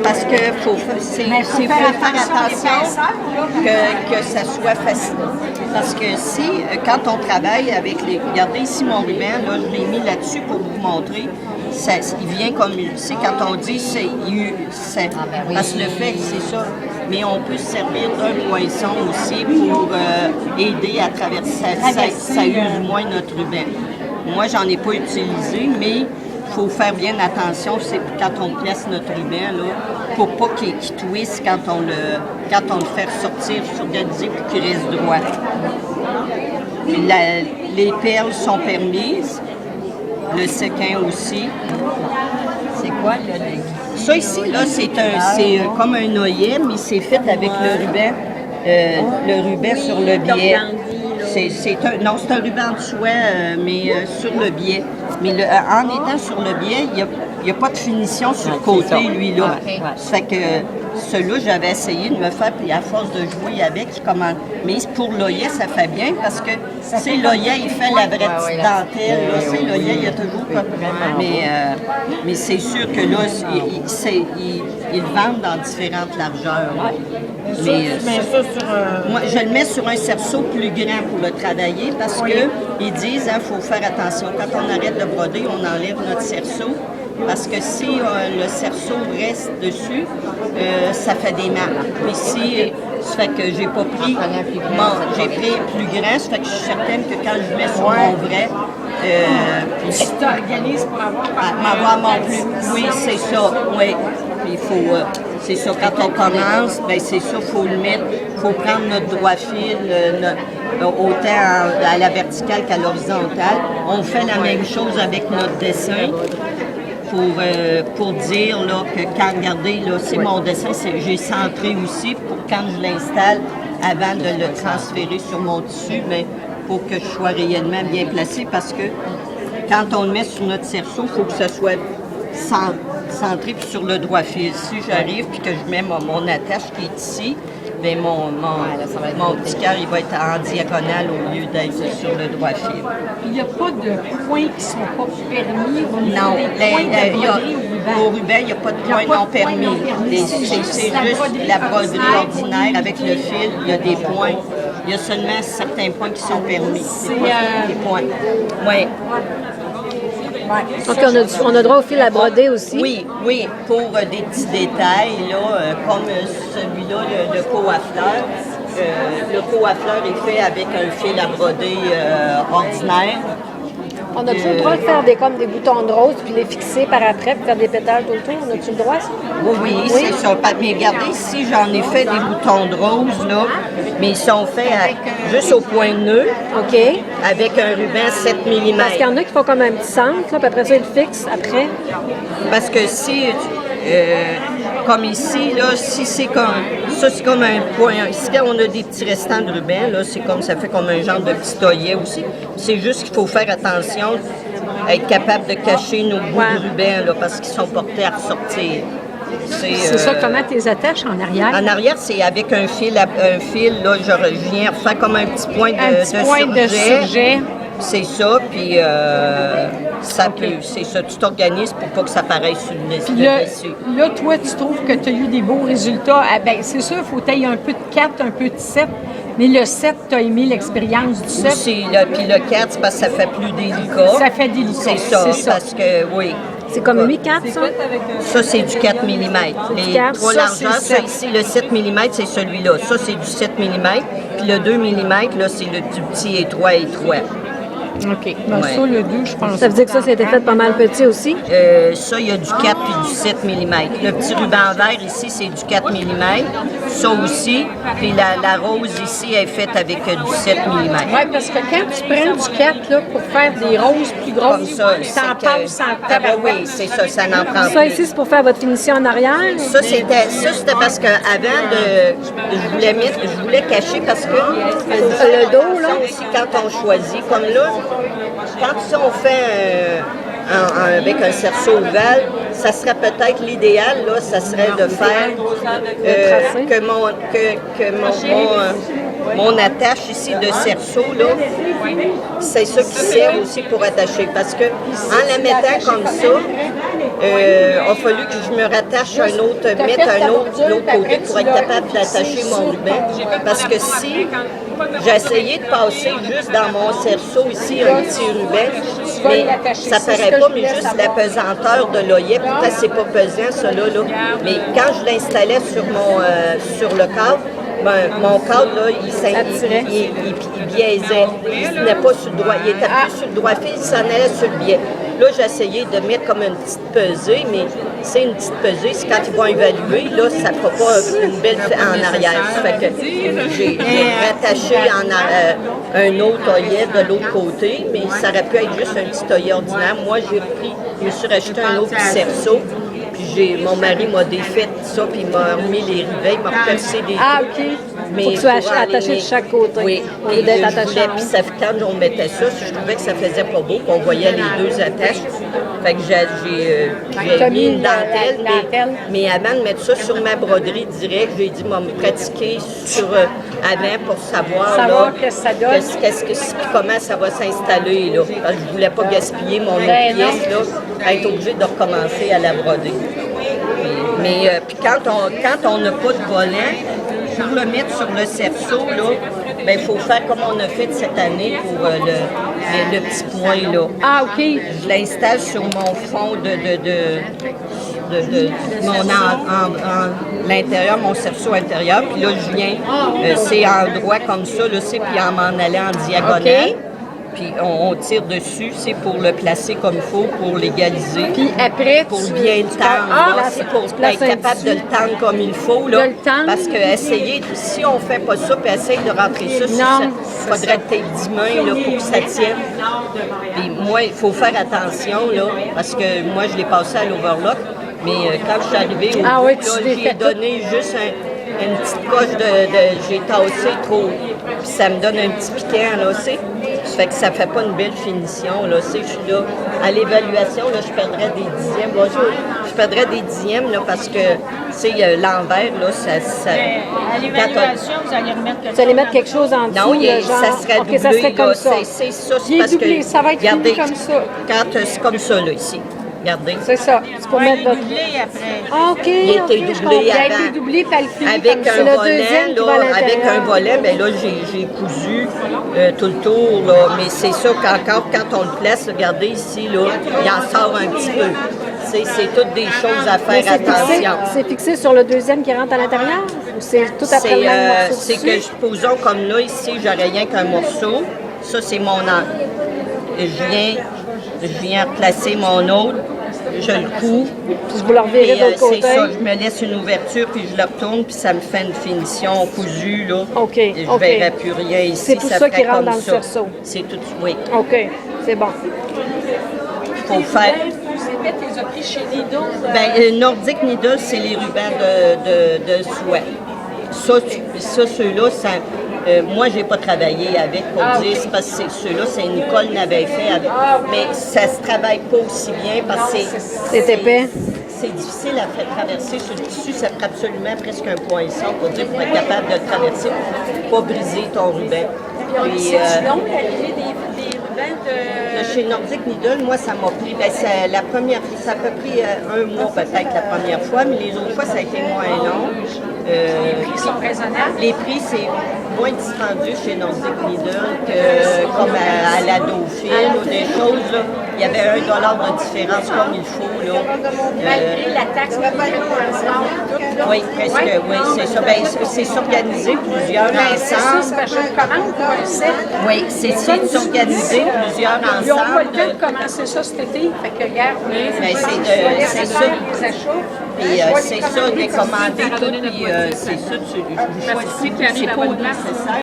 Parce que c'est pour faire attention que ça soit facile. Parce que si, quand on travaille avec regardez ici mon ruban, là, je l'ai mis là-dessus pour vous montrer. Il vient comme, quand on dit parce que le fait, c'est ça. Mais on peut se servir d'un poinçon aussi pour aider à traverser. Ça use moins notre ruban. Moi, j'en ai pas utilisé, mais il faut faire bien attention, c'est quand on place notre ruban, là, pour pas qu'il twiste quand on le fait ressortir, s'organiser pour qu'il reste droit. Les perles sont permises, le séquin aussi. C'est quoi le ça ici, là, c'est comme un oeillet, mais c'est fait avec le ruban sur le biais. C'est un ruban de soie, mais sur le biais. Mais en étant sur le biais, il n'y a pas de finition sur le côté, lui, là. Ça fait que celui-là, j'avais essayé de me faire, puis à force de jouer avec, mais pour l'oeillet, ça fait bien parce que, c'est l'oeillet, il fait la vraie petite dentelle, là. C'est l'oeillet, il y a toujours pas. Mais c'est sûr que là, ils le vendent dans différentes largeurs. Moi, je le mets sur un cerceau plus grand pour le travailler parce que ils disent qu'il faut faire attention. Quand on arrête de broder, on enlève notre cerceau. Parce que si le cerceau reste dessus, ça fait des marques. Ici, ça fait que j'ai pas pris. J'ai pris plus grand, ça fait que je suis certaine que quand je mets sur mon vrai. Tu t'organises pour m'avoir mon plus. Oui, c'est ça. Oui. Il faut. C'est ça. Quand on commence, ben c'est ça. Faut le mettre. Faut prendre notre droit fil. Autant à la verticale qu'à l'horizontale. On fait la même chose avec notre dessin. Pour dire là, que quand, regardez, là, c'est mon dessin, j'ai centré aussi pour quand je l'installe, avant de le transférer sur mon tissu, mais pour que je sois réellement bien placé parce que quand on le met sur notre cerceau, il faut que ça soit centré puis sur le droit fil. Si j'arrive puis que je mets mon attache qui est ici, bien mon petit cœur il va être en diagonale au lieu d'être sur le droit fil. Il n'y a pas de points qui ne sont pas permis au niveau non, des points au ruban, il n'y a pas de points non permis. C'est juste la broderie ordinaire avec le fil, il y a des points. Il y a seulement certains points qui sont permis. C'est des points. Oui. Donc, on a droit au fil à broder aussi? Oui, pour des petits détails, là, comme celui-là, le pot à fleurs. Le pot à fleurs est fait avec un fil à broder ordinaire. On a-tu le droit de faire comme des boutons de rose puis les fixer par après pour faire des pétales tout le tour? On a-tu le droit, ça? Oui, c'est ça. Mais regardez, ici, j'en ai fait des boutons de rose, là, mais ils sont faits juste au point de nœud. OK. Avec un ruban 7 mm. Parce qu'il y en a qui font comme un petit centre, là, puis après ça, ils le fixent après. Parce que si, comme ici, là, si c'est comme, ça c'est comme un point, ici on a des petits restants de ruban, là, c'est comme, ça fait comme un genre de petit oeillet aussi. C'est juste qu'il faut faire attention, être capable de cacher nos bouts de ruban, là, parce qu'ils sont portés à ressortir. C'est ça, comment tu les attaches en arrière? En arrière, c'est avec un fil, là, je viens faire comme un petit point de surjet. C'est ça, puis ça peut, c'est ça, tu t'organises pour pas que ça paraisse sur le dessus. Là, toi, tu trouves que tu as eu des beaux résultats. Ah, ben, c'est sûr, il faut tailler un peu de 4, un peu de 7, mais le 7, tu as aimé l'expérience du 7. Puis le 4, c'est parce que ça fait plus délicat. Ça fait délicat, c'est ça, parce que, oui. C'est comme 8-4, ça? Ça, c'est du 4 mm. Les trois largeurs, ça ici, le 7 mm, c'est celui-là. Ça, c'est du 7 mm. Puis le 2 mm, là, c'est le du petit étroit. OK. Ben, ça, le 2, je pense. Ça veut dire que ça a été fait pas mal petit aussi? Ça, il y a du 4 puis du 7 mm. Le petit ruban vert ici, c'est du 4 mm. Ça aussi. Puis la rose ici est faite avec du 7 mm. Oui, parce que quand tu prends du 4 là, pour faire des roses plus grosses, comme ça, t'en passes en tabarouette. Oui, c'est ça, ça n'en prend plus. Ça ici, c'est pour faire votre finition en arrière? Ça, c'était parce qu'avant, je voulais cacher parce que le dos, là, aussi, quand on choisit, comme là, quand on fait avec un cerceau ovale, ça serait peut-être l'idéal, là, ça serait de faire que mon attache ici de cerceau, là, c'est ça qui sert aussi pour attacher. Parce que en la mettant comme ça, a fallu que je me rattache à mettre l'autre côté pour être capable d'attacher mon ruban. Parce que si j'ai essayé de passer juste dans mon cerceau ici un petit ruban, mais ça paraît pas, mais juste la pesanteur de l'œillet, peut-être c'est pas pesant ça là. Mais quand je l'installais sur le cadre, ben, mon cadre, là, il biaisait. Il n'est pas sur le droit. Il était plus sur le droit fil, il s'en allait sur le biais. Là, j'ai essayé de mettre comme une petite pesée, mais c'est une petite pesée. C'est quand ils vont évaluer, là, ça ne fera pas une belle en arrière. Ça fait que j'ai rattaché un autre œillet de l'autre côté, mais ça aurait pu être juste un petit œillet ordinaire. Moi, je me suis racheté un autre petit cerceau. Puis mon mari m'a défait ça, puis il m'a remis les rivets, il m'a repercé des trous. Ah, OK. Mais faut que tu sois attaché de chaque côté. Oui, et d'être attaché. Puis quand on mettait ça, je trouvais que ça faisait pas beau, qu'on voyait les deux attaches. Fait que j'ai mis une dentelle, mais avant de mettre ça sur ma broderie directe, j'ai dit, me pratiquer avant pour savoir qu'est-ce que ça donne. Comment ça va s'installer. Là. Parce que je voulais pas gaspiller mon autre pièce, là, être obligée de recommencer à la broder. Mais puis quand on n'a pas de volant, pour le mettre sur le cerceau, il faut faire comme on a fait cette année pour le petit point. Là. Ah, OK. Je l'installe sur mon fond l'intérieur, mon cerceau intérieur, puis là, je viens, c'est en droit comme ça, là, puis en m'en allant en diagonale. Okay. Puis on tire dessus, c'est pour le placer comme il faut, pour l'égaliser. Puis après, pour bien le tendre. C'est pour être capable de le tendre comme il faut. Là, parce que si on ne fait pas ça, puis essaye de rentrer ça, il faudrait que tu aies 10 mains là, pour que ça tienne. Puis moi, il faut faire attention, là, parce que moi, je l'ai passé à l'overlock, mais quand je suis arrivée au bout, j'ai donné juste une petite coche j'ai tassé trop. Puis ça me donne un petit piquant, là, aussi. Ça fait que ça fait pas une belle finition, là, je suis là. À l'évaluation, là, je perdrais des dixièmes. Je perdrais des dixièmes, là, parce que, l'envers, là, ça... À l'évaluation, vous allez mettre quelque chose en dessous, non, ça serait doublé, ça serait comme ça. C'est ça, c'est parce que... Ça va être doublé comme ça. Quand c'est comme ça, là, ici. Regardez. C'est ça. C'est pour mettre votre... Ah, OK. Il a été doublé avant. Il a été doublé, puis elle finit avec comme un volet, avec un volet, mais là, j'ai cousu tout le tour, là. Mais c'est ça qu'encore, quand on le place, regardez ici, là, il en sort un petit peu. C'est toutes des choses à faire attention. C'est fixé sur le deuxième qui rentre à l'intérieur? Ou c'est tout après le même morceau? C'est que, supposons, comme là, ici, j'aurais rien qu'un morceau. Ça, c'est mon angle. Je viens replacer mon autre, je le couds. Puis vous le revirez de l'autre côté. C'est ça, je me laisse une ouverture, puis je le retourne, puis ça me fait une finition cousue, là. OK. Et je ne verrai plus rien ici. C'est tout ça qui rentre dans le cerceau. C'est tout, oui. OK, c'est bon. Il faut faire... Tu les as pris chez Needle? Nordic Needle, c'est les rubans de soie. Ça ceux-là, moi, je n'ai pas travaillé avec pour dire, c'est parce que ceux-là, c'est Nicole l'avait fait avec. Mais ça ne se travaille pas aussi bien parce que c'est épais. C'est difficile à faire traverser sur le tissu, ça prend absolument presque un poinçon pour dire pour être capable de le traverser, pour ne pas briser ton ruban. C'est long, des rubans de... Chez Nordic Needle, moi, ça m'a pris, la première fois, ça a pris un mois peut-être la première fois, mais les autres fois, ça a été moins long. Les prix sont raisonnables? Les prix, c'est moins dispendieux chez Nordic Needle que comme à la Dauphine ou des choses. Là. Il y avait $1 de différence comme il faut. Là. Malgré la taxe oui, presque, oui, c'est ça. C'est s'organiser plusieurs ensemble. C'est ça, je commande pour un set. Oui, c'est s'organiser plusieurs ensemble. Ils n'ont pas le temps de commencer ça cet été. Fait que, regarde, c'est ça. Puis c'est ça, décommander tout, puis c'est ça, tu choisis, c'est pas nécessaire.